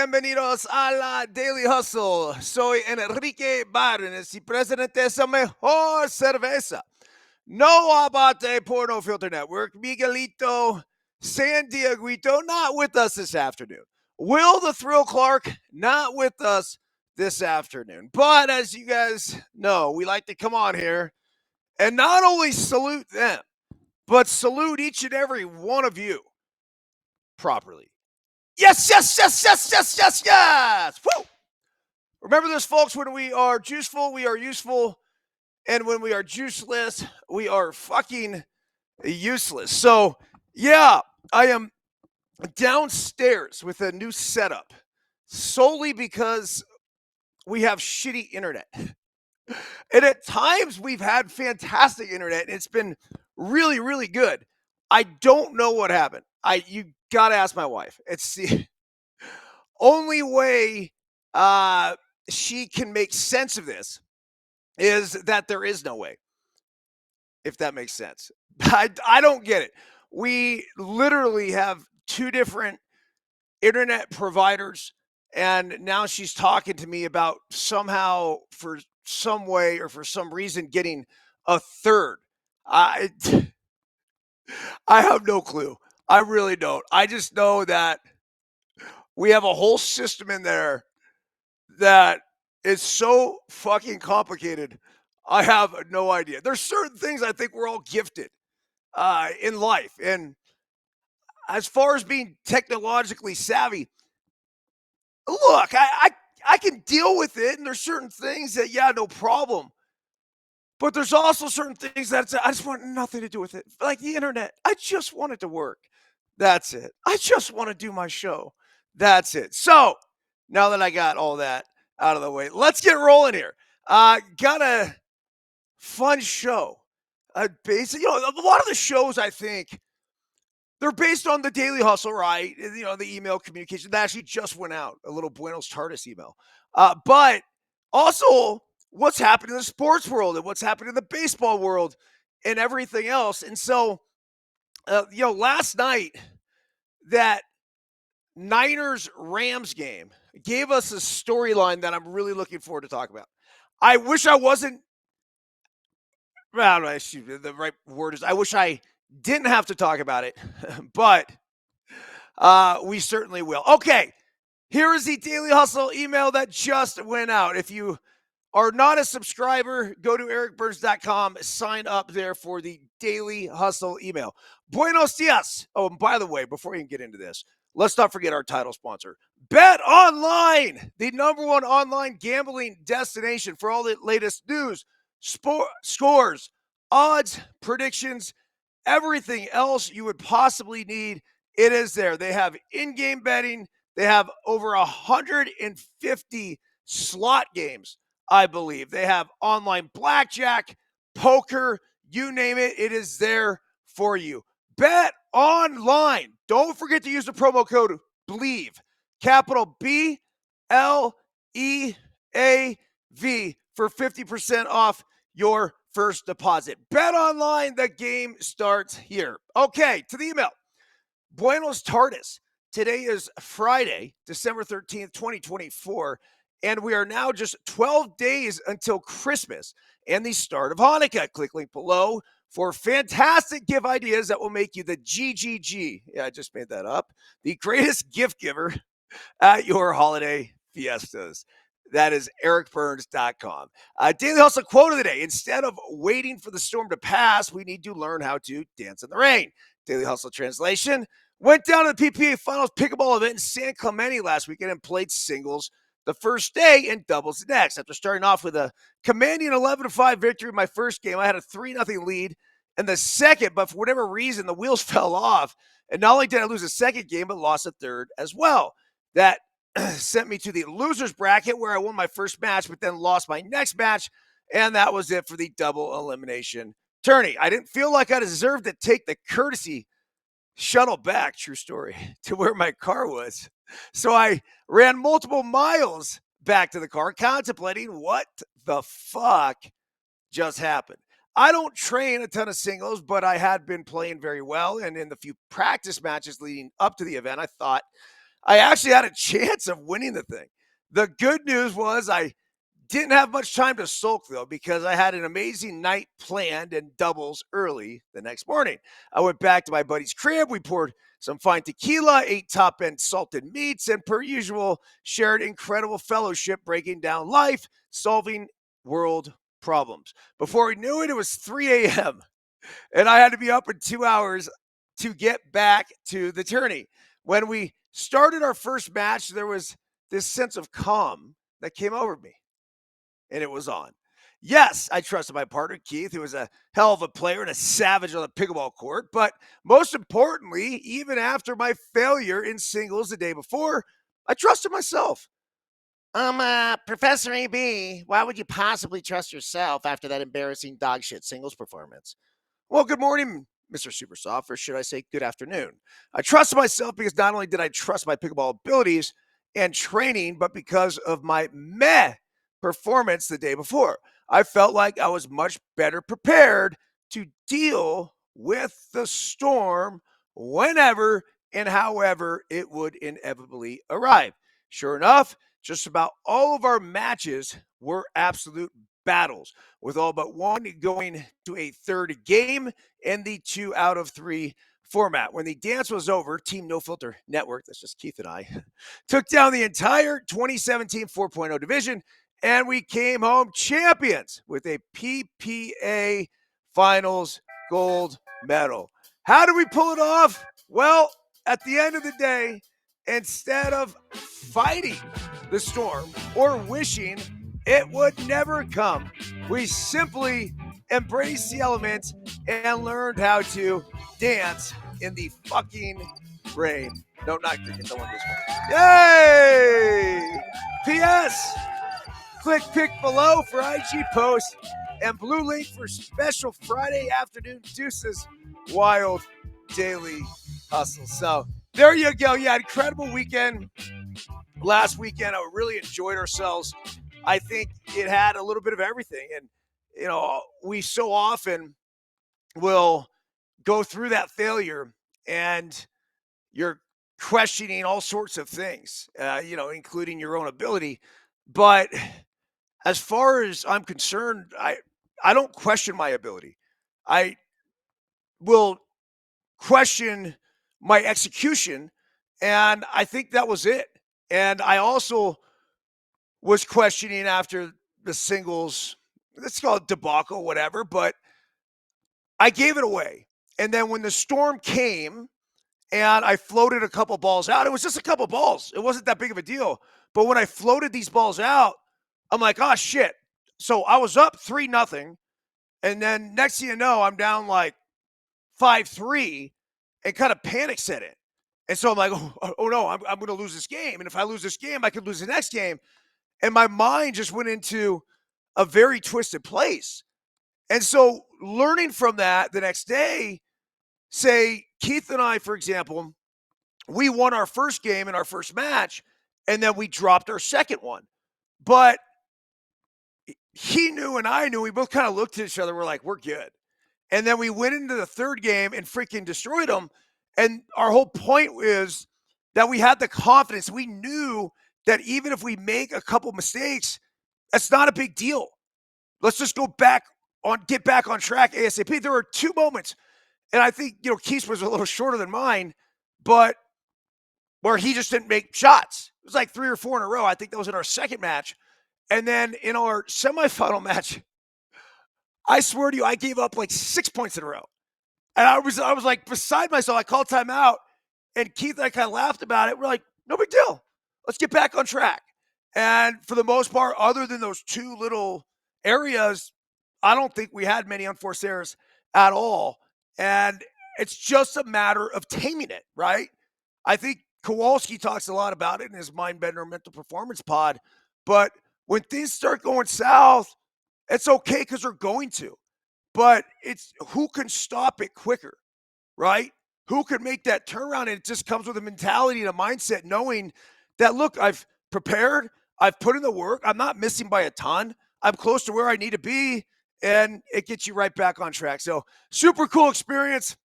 bienvenidos a la Daily Hustle. Soy Enrique Byrnes y presidente de esa mejor cerveza. No Abate Porno Filter Network. Miguelito San Dieguito, not with us this afternoon. Will the Thrill Clark, not with us this afternoon. But as you guys know, we like to come on here and not only salute them, but salute each and every one of you properly. Yes, yes, yes, yes, yes, yes, yes. Woo! Remember this, folks, when we are juiceful, we are useful. And when we are juiceless, we are fucking useless. So, yeah, I am downstairs with a new setup solely because we have shitty internet. And at times we've had fantastic internet. It's been really, really good. I don't know what happened. You gotta ask my wife. It's the only way she can make sense of this is that there is no way, if that makes sense. I don't get it. We literally have two different internet providers, and now she's talking to me about somehow, for some way or for some reason, getting a third. I I have no clue. I really don't. I just know that we have a whole system in there that is so fucking complicated. I have no idea. There's certain things I think we're all gifted in life. And as far as being technologically savvy, look, I can deal with it. And there's certain things that, yeah, no problem. But there's also certain things that I just want nothing to do with it. Like the internet. I just want it to work. That's it. I just want to do my show. That's it. So now that I got all that out of the way, let's get rolling here. Got a fun show. Basically, a lot of the shows, I think, they're based on the Daily Hustle, right? The email communication that actually just went out, a little Buenos Tardes email. But also what's happening in the sports world and what's happening in the baseball world and everything else. And so, last night, that Niners Rams game gave us a storyline that I'm really looking forward to talk about. I wish I wasn't, well, the right word is, I wish I didn't have to talk about it, but we certainly will. Okay, here is the Daily Hustle email that just went out. If you are not a subscriber, go to ericbyrnes.com, sign up there for the Daily Hustle email. Buenos dias. Oh, and by the way, before we can get into this, let's not forget our title sponsor, Bet Online, the number one online gambling destination for all the latest news, scores, odds, predictions, everything else you would possibly need. It is there. They have in-game betting. They have over 150 slot games, I believe. They have online blackjack, poker, you name it. It is there for you. Bet Online. Don't forget to use the promo code BLEAV, capital B-L-E-A-V, for 50% off your first deposit. Bet Online, the game starts here. Okay, to the email. Buenos Tardes. Today is Friday, December 13th, 2024, and we are now just 12 days until Christmas and the start of Hanukkah. Click link below for fantastic gift ideas that will make you the GGG. Yeah, I just made that up. The greatest gift giver at your holiday fiestas. That is ericbyrnes.com. Daily Hustle quote of the day. Instead of waiting for the storm to pass, we need to learn how to dance in the rain. Daily Hustle translation. Went down to the PPA Finals pickleball event in San Clemente last weekend and played singles the first day and doubles the next. After starting off with a commanding 11-5 victory in my first game, I had a 3-0 lead in the second, but for whatever reason, the wheels fell off. And not only did I lose the second game, but lost a third as well. That sent me to the loser's bracket where I won my first match, but then lost my next match. And that was it for the double elimination tourney. I didn't feel like I deserved to take the courtesy shuttle back, true story, to where my car was. So I ran multiple miles back to the car, contemplating what the fuck just happened. I don't train a ton of singles, but I had been playing very well. And in the few practice matches leading up to the event, I thought I actually had a chance of winning the thing. The good news was I didn't have much time to sulk though, because I had an amazing night planned and doubles early the next morning. I went back to my buddy's crib. We poured some fine tequila, ate top end salted meats, and per usual, shared incredible fellowship breaking down life, solving world problems. Before we knew it, it was 3 a.m. and I had to be up in 2 hours to get back to the tourney. When we started our first match, there was this sense of calm that came over me, and it was on. Yes, I trusted my partner, Keith, who was a hell of a player and a savage on the pickleball court. But most importantly, even after my failure in singles the day before, I trusted myself. Professor AB, why would you possibly trust yourself after that embarrassing dogshit singles performance? Well, good morning, Mr. Supersoft, or should I say good afternoon? I trusted myself because not only did I trust my pickleball abilities and training, but because of my meh performance the day before. I felt like I was much better prepared to deal with the storm whenever and however it would inevitably arrive. Sure enough, just about all of our matches were absolute battles, with all but one going to a third game in the 2 out of 3 format. When the dance was over, Team No Filter Network, that's just Keith and I, took down the entire 2017 4.0 division, and we came home champions with a PPA Finals gold medal. How did we pull it off? Well, at the end of the day, instead of fighting the storm or wishing it would never come, we simply embraced the elements and learned how to dance in the fucking rain. No, not cricket. No one this one. Yay! P.S. Click pick below for IG posts and blue link for special Friday afternoon deuces wild daily hustle. So there you go. Yeah, incredible weekend. Last weekend, I really enjoyed ourselves. I think it had a little bit of everything. And, we so often will go through that failure and you're questioning all sorts of things, including your own ability. But as far as I'm concerned, I don't question my ability. I will question my execution, and I think that was it. And I also was questioning after the singles, let's call it debacle, whatever, but I gave it away. And then when the storm came and I floated a couple balls out, it was just a couple balls. It wasn't that big of a deal. But when I floated these balls out, I'm like, oh shit. So I was up 3-0. And then next thing you know, I'm down like 5-3 and kind of panic set in. And so I'm like, oh no, I'm going to lose this game. And if I lose this game, I could lose the next game. And my mind just went into a very twisted place. And so learning from that the next day, say Keith and I, for example, we won our first game in our first match, and then we dropped our second one. But he knew and I knew, we both kind of looked at each other. We're like, we're good. And then we went into the third game and freaking destroyed them. And our whole point is that we had the confidence. We knew that even if we make a couple mistakes, that's not a big deal. Let's just get back on track ASAP. There were 2 moments, and I think, Keith was a little shorter than mine, but where he just didn't make shots. It was like 3 or 4 in a row. I think that was in our second match. And then in our semifinal match, I swear to you, I gave up like 6 points in a row. And I was like beside myself. I called timeout, and Keith and I kind of laughed about it. We're like, no big deal. Let's get back on track. And for the most part, other than those 2 little areas, I don't think we had many unforced errors at all. And it's just a matter of taming it, right? I think Kowalski talks a lot about it in his Mind Bender Mental Performance pod. But when things start going south, it's okay because they're going to. But it's who can stop it quicker, right? Who can make that turnaround? And it just comes with a mentality and a mindset knowing that, look, I've prepared, I've put in the work, I'm not missing by a ton, I'm close to where I need to be, and it gets you right back on track. So super cool experience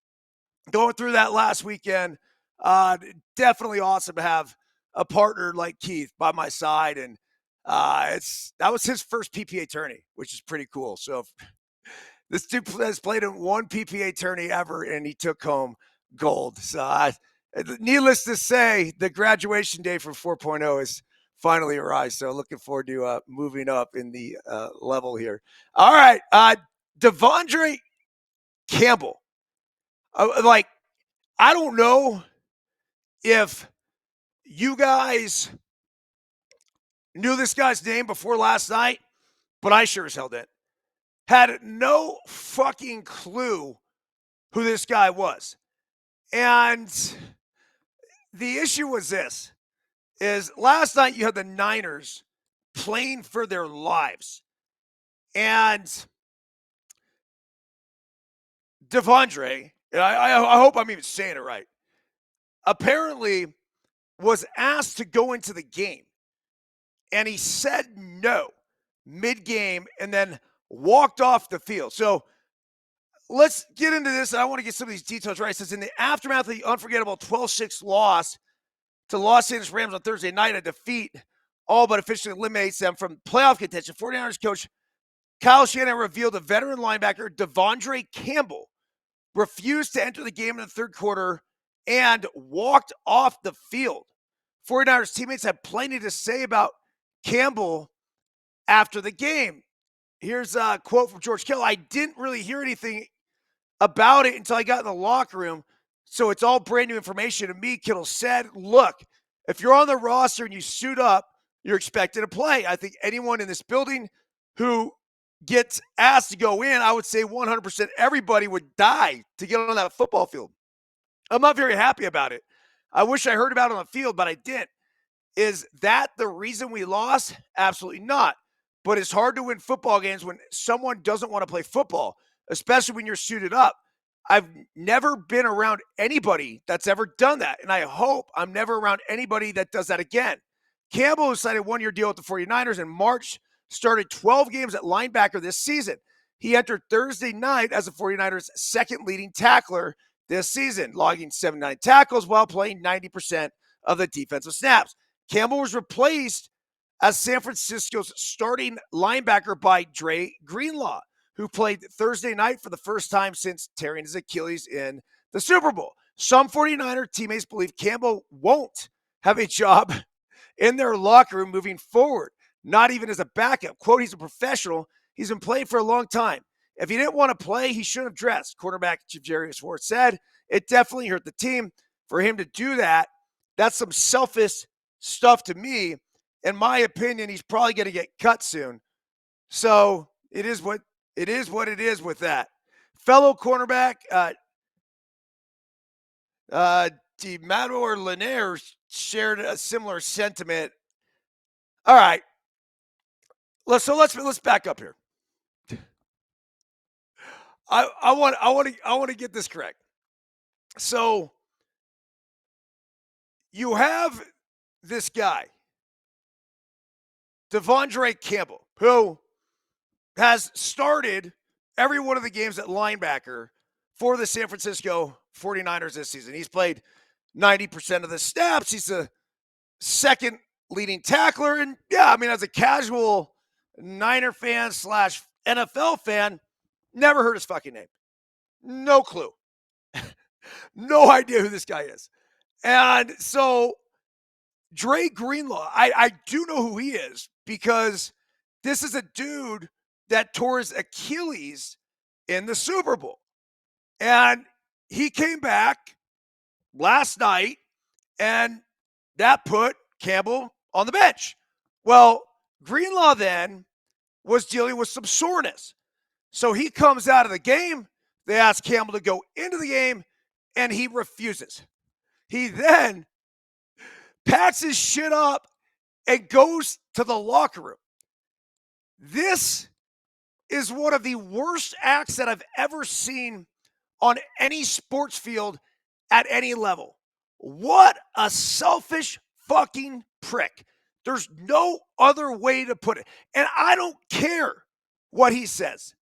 going through that last weekend. Definitely awesome to have a partner like Keith by my side, and that was his first PPA tourney, which is pretty cool. So this dude has played in one PPA tourney ever, and he took home gold. So needless to say, the graduation day from 4.0 is finally arrived. So looking forward to moving up in the level here. All right, De'Vondre Campbell. Like, I don't know if you guys knew this guy's name before last night, but I sure as hell did. Had no fucking clue who this guy was. And the issue was this, is last night you had the Niners playing for their lives. And De'Vondre, and I hope I'm even saying it right, apparently was asked to go into the game. And he said no mid-game and then walked off the field. So let's get into this. I want to get some of these details right. It says in the aftermath of the unforgettable 12-6 loss to Los Angeles Rams on Thursday night, a defeat all but officially eliminates them from playoff contention. 49ers coach Kyle Shanahan revealed a veteran linebacker, De'Vondre Campbell, refused to enter the game in the third quarter and walked off the field. 49ers teammates had plenty to say about Campbell after the game. Here's a quote from George Kittle. I didn't really hear anything about it until I got in the locker room, so it's all brand new information to me. Kittle said, look, if you're on the roster and you suit up, you're expected to play. I think anyone in this building who gets asked to go in, I would say 100% everybody would die to get on that football field. I'm not very happy about it. I wish I heard about it on the field, but I didn't. Is that the reason we lost? Absolutely not. But it's hard to win football games when someone doesn't want to play football, especially when you're suited up. I've never been around anybody that's ever done that, and I hope I'm never around anybody that does that again. Campbell, who signed a one-year deal with the 49ers in March, started 12 games at linebacker this season. He entered Thursday night as the 49ers' second leading tackler this season, logging 79 tackles while playing 90% of the defensive snaps. Campbell was replaced as San Francisco's starting linebacker by Dre Greenlaw, who played Thursday night for the first time since tearing his Achilles in the Super Bowl. Some 49er teammates believe Campbell won't have a job in their locker room moving forward, not even as a backup. Quote, he's a professional. He's been playing for a long time. If he didn't want to play, he shouldn't have dressed, quarterback Javarius Ward said. It definitely hurt the team for him to do that. That's some selfish stuff to me. In my opinion, he's probably going to get cut soon. So it is what it is with that. Fellow cornerback De'Vondre Lanier shared a similar sentiment. All right, let's back up here. I want to get this correct. So you have this guy, De'Vondre Campbell, who has started every one of the games at linebacker for the San Francisco 49ers this season. He's played 90% of the snaps. He's the second leading tackler. And yeah, I mean, as a casual Niner fan slash NFL fan, never heard his fucking name. No clue. No idea who this guy is. And so Dre Greenlaw, I do know who he is because this is a dude that tore his Achilles in the Super Bowl. And he came back last night, and that put Campbell on the bench. Well, Greenlaw then was dealing with some soreness. So he comes out of the game. They ask Campbell to go into the game, and he refuses. He then packs his shit up and goes to the locker room. This is one of the worst acts that I've ever seen on any sports field at any level. What a selfish fucking prick. There's no other way to put it. And I don't care what he says.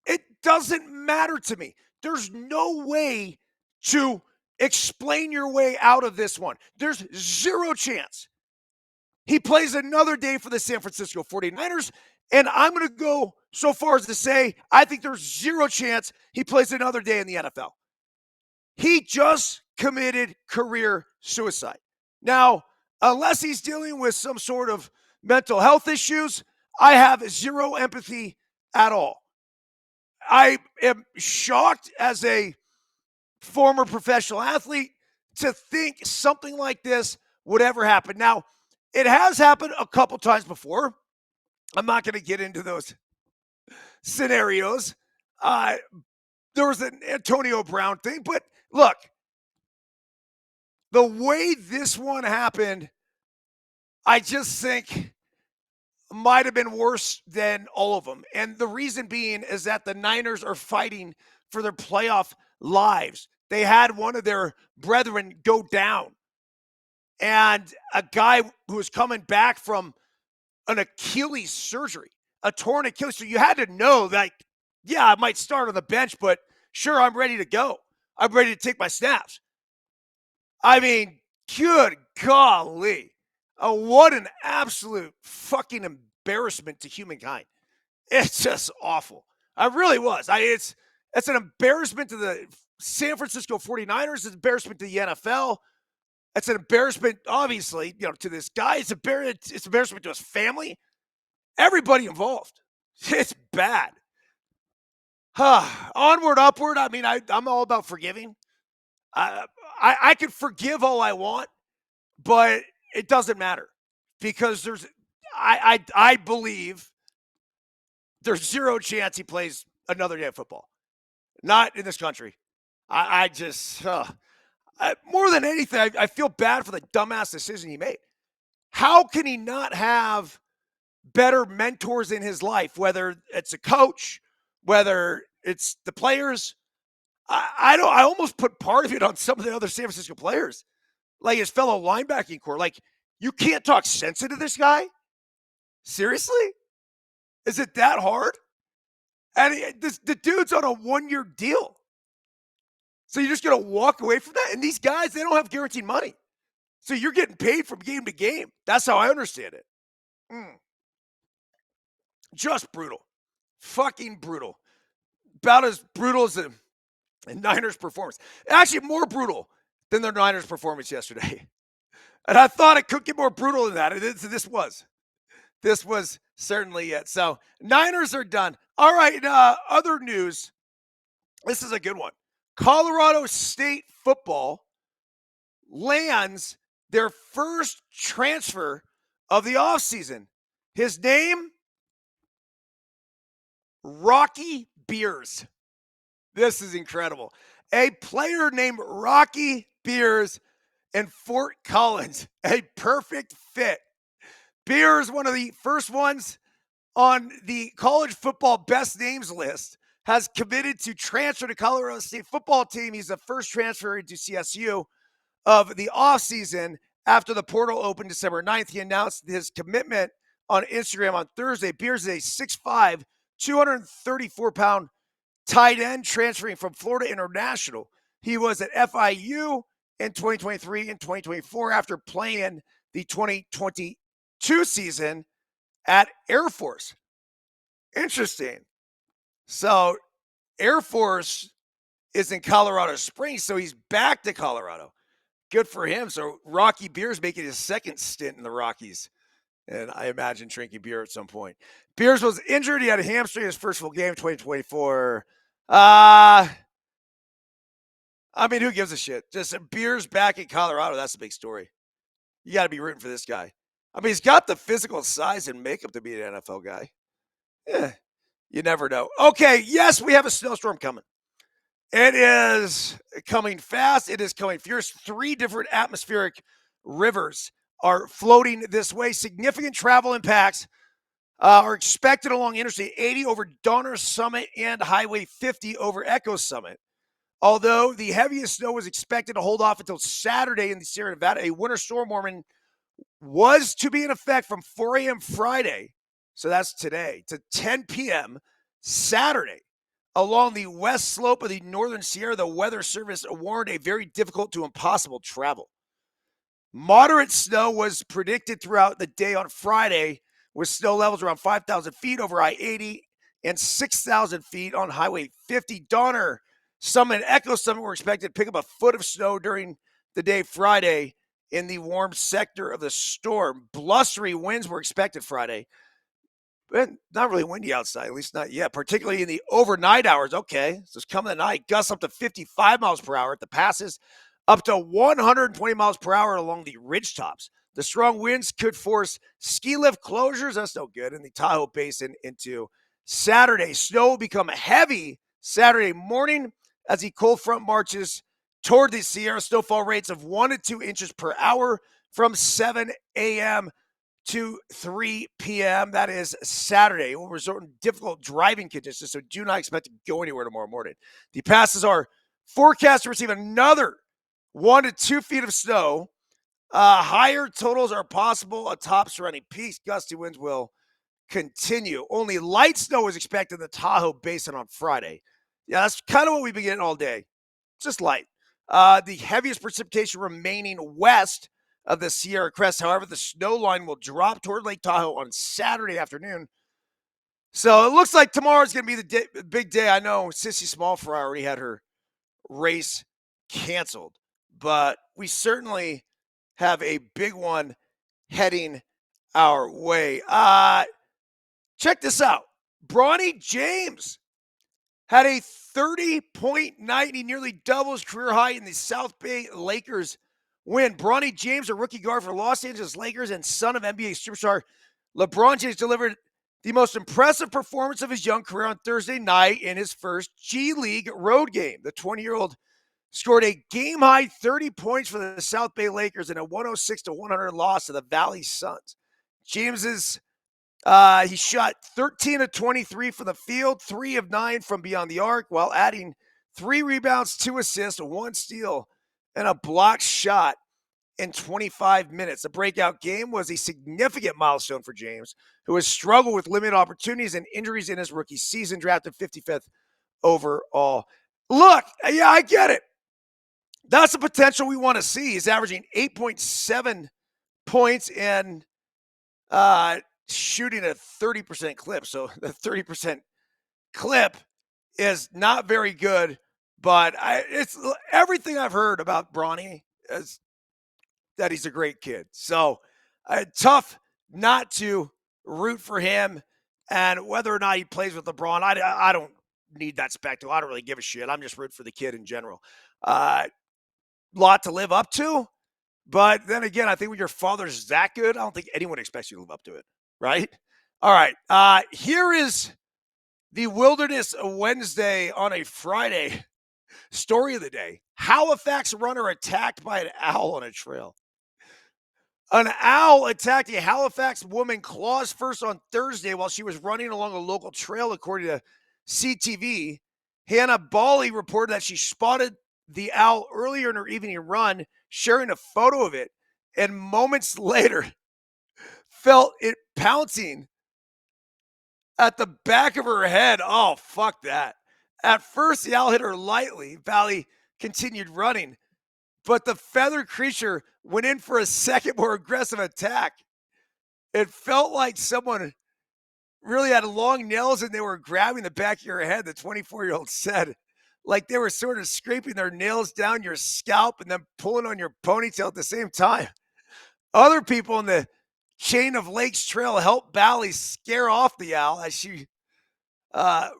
It doesn't matter to me. There's no way to Explain your way out of this one. There's zero chance he plays another day for the San Francisco 49ers. And I'm going to go so far as to say, I think there's zero chance he plays another day in the NFL. He just committed career suicide. Now, unless he's dealing with some sort of mental health issues, I have zero empathy at all. I am shocked as a former professional athlete to think something like this would ever happen. Now, it has happened a couple times before. I'm not going to get into those scenarios. There was an Antonio Brown thing, but look, the way this one happened, I just think might have been worse than all of them. And the reason being is that the Niners are fighting for their playoff lives. They had one of their brethren go down. And a guy who was coming back from an Achilles surgery, a torn Achilles. So you had to know, like, yeah, I might start on the bench, but sure, I'm ready to go. I'm ready to take my snaps. I mean, good golly. What an absolute fucking embarrassment to humankind. It's just awful. I really was. It's an embarrassment to the San Francisco 49ers. It's an embarrassment to the NFL. It's an embarrassment, obviously, to this guy. It's embarrassment to his family. Everybody involved. It's bad. Onward, upward. I mean, I'm all about forgiving. I can forgive all I want, but it doesn't matter because I believe there's zero chance he plays another day of football. Not in this country. I just more than anything, I feel bad for the dumbass decision he made. How can he not have better mentors in his life, whether it's a coach, whether it's the players? I almost put part of it on some of the other San Francisco players, like his fellow linebacking core. Like, you can't talk sense into this guy? Seriously? Is it that hard? And the dude's on a 1-year deal. So you're just going to walk away from that? And these guys, they don't have guaranteed money. So you're getting paid from game to game. That's how I understand it. Just brutal. Fucking brutal. About as brutal as the Niners performance. Actually, more brutal than their Niners performance yesterday. And I thought it could get more brutal than that. This was certainly it. So Niners are done. All right, other news. This is a good one. Colorado State football lands their first transfer of the offseason. His name, Rocky Byrnes. This is incredible. A player named Rocky Byrnes in Fort Collins. A perfect fit. Byrnes, one of the first ones on the college football best names list, has committed to transfer to Colorado State football team. He's the first transfer into CSU of the offseason after the portal opened December 9th. He announced his commitment on Instagram on Thursday. Byrnes is a 6'5", 234-pound tight end transferring from Florida International. He was at FIU in 2023 and 2024 after playing the 2022 season at Air Force. Interesting. So Air Force is in Colorado Springs, so he's back to Colorado. Good for him. So Rocky Byrnes making his second stint in the Rockies. And I imagine drinking beer at some point. Byrnes was injured. He had a hamstring in his first full game in 2024. I mean, who gives a shit? Just Byrnes back in Colorado. That's a big story. You got to be rooting for this guy. I mean, he's got the physical size and makeup to be an NFL guy. Yeah, you never know. Okay, yes, we have a snowstorm coming. It is coming fast. It is coming fierce. 3 different atmospheric rivers are floating this way. Significant travel impacts are expected along Interstate 80 over Donner Summit and Highway 50 over Echo Summit. Although the heaviest snow was expected to hold off until Saturday in the Sierra Nevada, a winter storm warning was to be in effect from 4 a.m. Friday, so that's today, to 10 p.m. Saturday. Along the west slope of the northern Sierra, the Weather Service warned a very difficult to impossible travel. Moderate snow was predicted throughout the day on Friday, with snow levels around 5,000 feet over I 80 and 6,000 feet on Highway 50. Donner Summit and Echo Summit were expected to pick up a foot of snow during the day Friday in the warm sector of the storm. Blustery winds were expected Friday, but not really windy outside, at least not yet, particularly in the overnight hours. Okay, so it's coming at night. Gusts up to 55 miles per hour at the passes, up to 120 miles per hour along the ridge tops. The strong winds could force ski lift closures. That's no good in the Tahoe Basin into Saturday. Snow will become heavy Saturday morning as the cold front marches toward the Sierra. Snowfall rates of 1 to 2 inches per hour from 7 a.m. to 3 p.m. That is Saturday. It will result in difficult driving conditions, so do not expect to go anywhere tomorrow morning. The passes are forecast to receive another 1 to 2 feet of snow. Higher totals are possible atop surrounding peaks. Gusty winds will continue. Only light snow is expected in the Tahoe Basin on Friday. Yeah, that's kind of what we've been getting all day. Just light. The heaviest precipitation remaining west of the Sierra Crest. However, the snow line will drop toward Lake Tahoe on Saturday afternoon. So it looks like tomorrow's going to be the big day. I know Sissy Smallfry already had her race canceled, but we certainly have a big one heading our way. Check this out. Bronny James had a 30-point night. He nearly doubles career high in the South Bay Lakers win. Bronny James, a rookie guard for Los Angeles Lakers and son of NBA superstar LeBron James, delivered the most impressive performance of his young career on Thursday night in his first G League road game. The 20-year-old scored a game-high 30 points for the South Bay Lakers in a 106-100 loss to the Valley Suns. James's he shot 13 of 23 from the field, 3 of 9 from beyond the arc, while adding 3 rebounds, 2 assists, 1 steal, and a block shot in 25 minutes. The breakout game was a significant milestone for James, who has struggled with limited opportunities and injuries in his rookie season, drafted 55th overall. Look, yeah, I get it. That's the potential we want to see. He's averaging 8.7 points and shooting a 30% clip. So the 30% clip is not very good, but it's everything I've heard about Bronny is that he's a great kid. So tough not to root for him. And whether or not he plays with LeBron, I don't need that spectacle. I don't really give a shit. I'm just rooting for the kid in general. Lot to live up to. But then again, I think when your father's that good, I don't think anyone expects you to live up to it, right? All right. Here is the Wilderness Wednesday on a Friday story of the day. Halifax runner attacked by an owl on a trail. An owl attacked a Halifax woman claws first on Thursday while she was running along a local trail, according to CTV. Hannah Bawley reported that she spotted the owl earlier in her evening run, sharing a photo of it, and moments later felt it pouncing at the back of her head. Oh, fuck that. At first, the owl hit her lightly. Bawley continued running, but the feathered creature went in for a second more aggressive attack. It felt like someone really had long nails and they were grabbing the back of your head, the 24-year-old said. Like they were sort of scraping their nails down your scalp and then pulling on your ponytail at the same time. Other people in the chain of Lakes Trail helped Bally scare off the owl as she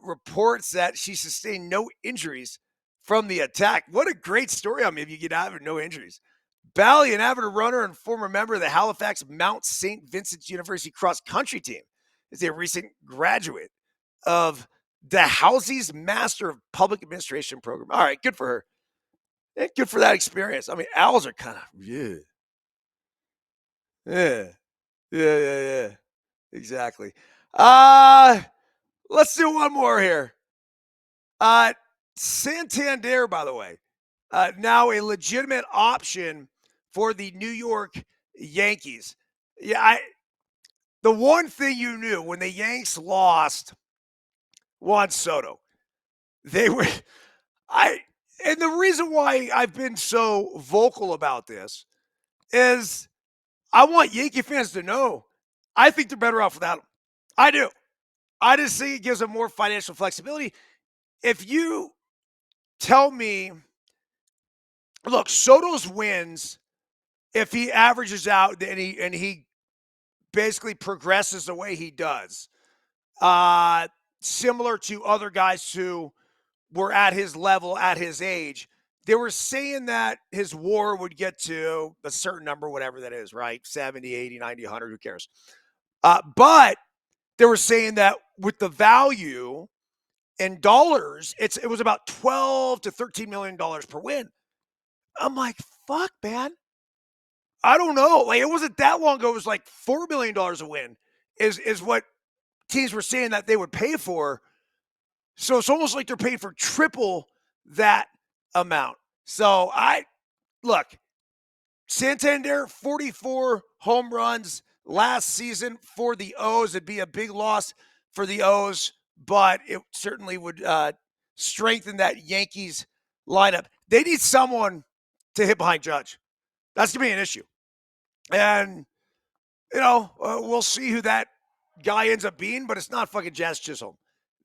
reports that she sustained no injuries from the attack. What a great story. I mean, if you get out of it, no injuries. Bally, an avid runner and former member of the Halifax Mount St. Vincent's University cross country team, is a recent graduate of the Housie's Master of Public Administration program. All right, good for her. And good for that experience. I mean, owls are kind of, yeah. Exactly. Let's do one more here. Santander, by the way, now a legitimate option for the New York Yankees. Yeah, the one thing you knew when the Yanks lost Juan Soto, They were I and the reason why I've been so vocal about this is I want Yankee fans to know I think they're better off without him. I do. I just think it gives them more financial flexibility. If you tell me, look, Soto's wins if he averages out and he basically progresses the way he does, uh, similar to other guys who were at his level at his age. They were saying that his WAR would get to a certain number, whatever that is, right? 70, 80, 90, 100, who cares? But they were saying that with the value in dollars, it was about 12 to $13 million per win. I'm like, fuck, man. I don't know. Like, it wasn't that long ago. It was like $4 million a win is what teams were saying that they would pay for. So it's almost like they're paying for triple that amount. So look, Santander, 44 home runs last season for the O's. It'd be a big loss for the O's, but it certainly would strengthen that Yankees lineup. They need someone to hit behind Judge. That's going to be an issue. And, we'll see who that guy ends up being, but it's not fucking Jazz Chisholm.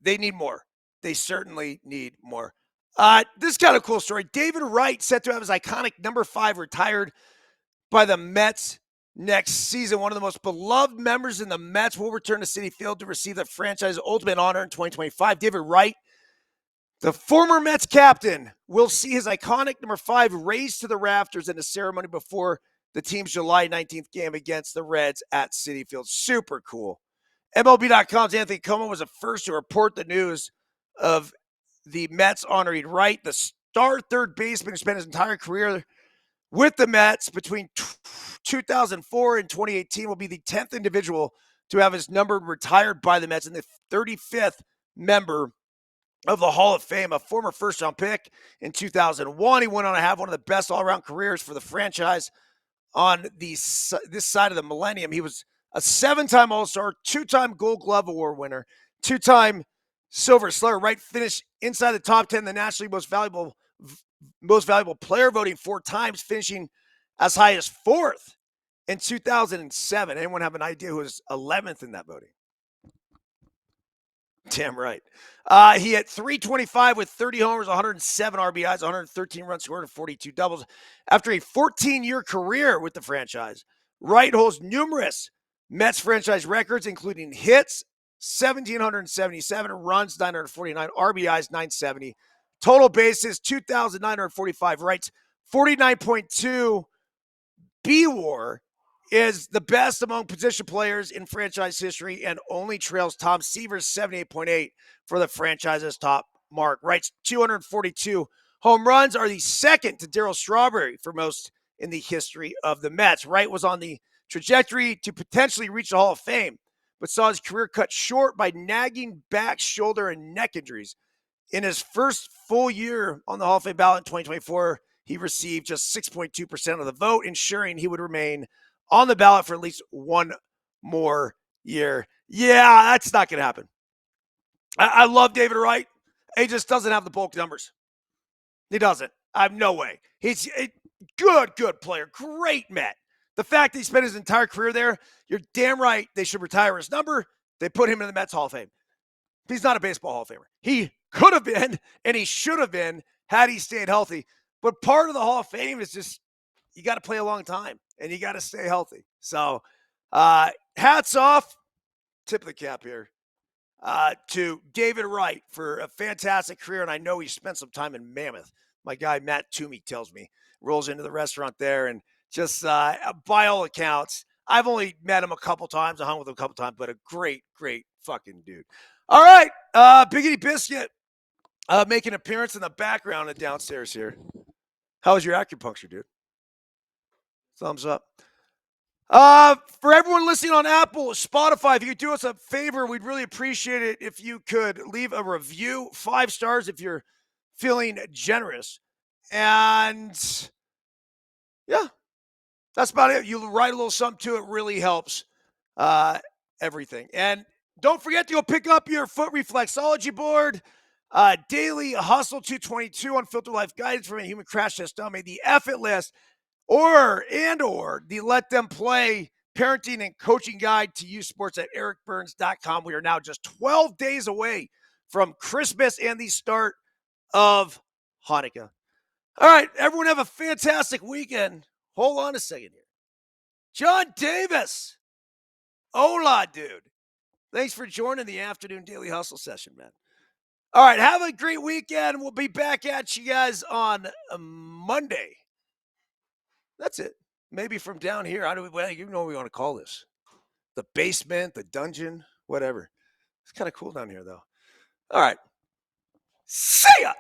They need more. They certainly need more. This is kind of a cool story. David Wright, set to have his iconic number 5 retired by the Mets next season. One of the most beloved members in the Mets will return to Citi Field to receive the franchise's ultimate honor in 2025. David Wright, the former Mets captain, will see his iconic number 5 raised to the rafters in a ceremony before the team's July 19th game against the Reds at Citi Field. Super cool. MLB.com's Anthony Como was the first to report the news of the Mets honoring Wright, the star third baseman who spent his entire career with the Mets between 2004 and 2018, will be the 10th individual to have his number retired by the Mets and the 35th member of the Hall of Fame. A former first-round pick in 2001, he went on to have one of the best all-around careers for the franchise on this side of the millennium. He was a 7-time All-Star, 2-time Gold Glove Award winner, 2-time Silver Slugger. Wright finished inside the top 10, the nationally most valuable player voting 4 times, finishing as high as 4th in 2007. Anyone have an idea who was 11th in that voting? Damn right. He had 325 with 30 homers, 107 RBIs, 113 runs scored, and 42 doubles. After a 14-year career with the franchise, Wright holds numerous Mets franchise records, including hits, 1,777, runs, 949, RBIs, 970, total bases, 2,945. Wright's 49.2 B-WAR is the best among position players in franchise history and only trails Tom Seaver's 78.8 for the franchise's top mark. Wright's 242 home runs are the second to Darryl Strawberry for most in the history of the Mets. Wright was on the trajectory to potentially reach the Hall of Fame, but saw his career cut short by nagging back, shoulder, and neck injuries. In his first full year on the Hall of Fame ballot in 2024, he received just 6.2% of the vote, ensuring he would remain on the ballot for at least one more year. Yeah, that's not going to happen. I love David Wright. He just doesn't have the bulk numbers. He doesn't. I have no way. He's a good player. Great Met. The fact that he spent his entire career there, you're damn right they should retire his number. They put him in the Mets Hall of Fame. He's not a baseball Hall of Famer. He could have been, and he should have been had he stayed healthy. But part of the Hall of Fame is just you got to play a long time, and you got to stay healthy. So hats off, tip of the cap here, to David Wright for a fantastic career, and I know he spent some time in Mammoth. My guy Matt Toomey tells me, rolls into the restaurant there, and just by all accounts, I've only met him a couple times. I hung with him a couple times, but a great fucking dude. All right, Biggity Biscuit making an appearance in the background and downstairs here. How was your acupuncture, dude? Thumbs up. For everyone listening on Apple, Spotify, if you could do us a favor, we'd really appreciate it if you could leave a review, 5 stars if you're feeling generous. And yeah, that's about it. You write a little something to it, really helps everything. And don't forget to go pick up your foot reflexology board. Daily Hustle 222 Unfiltered Life Guidance from a Human Crash Test Dummy. The F It List or the Let Them Play Parenting and Coaching Guide to Youth Sports at ericbyrnes.com. We are now just 12 days away from Christmas and the start of Hanukkah. All right, everyone have a fantastic weekend. Hold on a second here. John Davis. Hola, dude. Thanks for joining the afternoon Daily Hustle session, man. All right, have a great weekend. We'll be back at you guys on Monday. That's it. Maybe from down here. I don't. Well, you know what we want to call this: the basement, the dungeon, whatever. It's kind of cool down here, though. All right. See ya.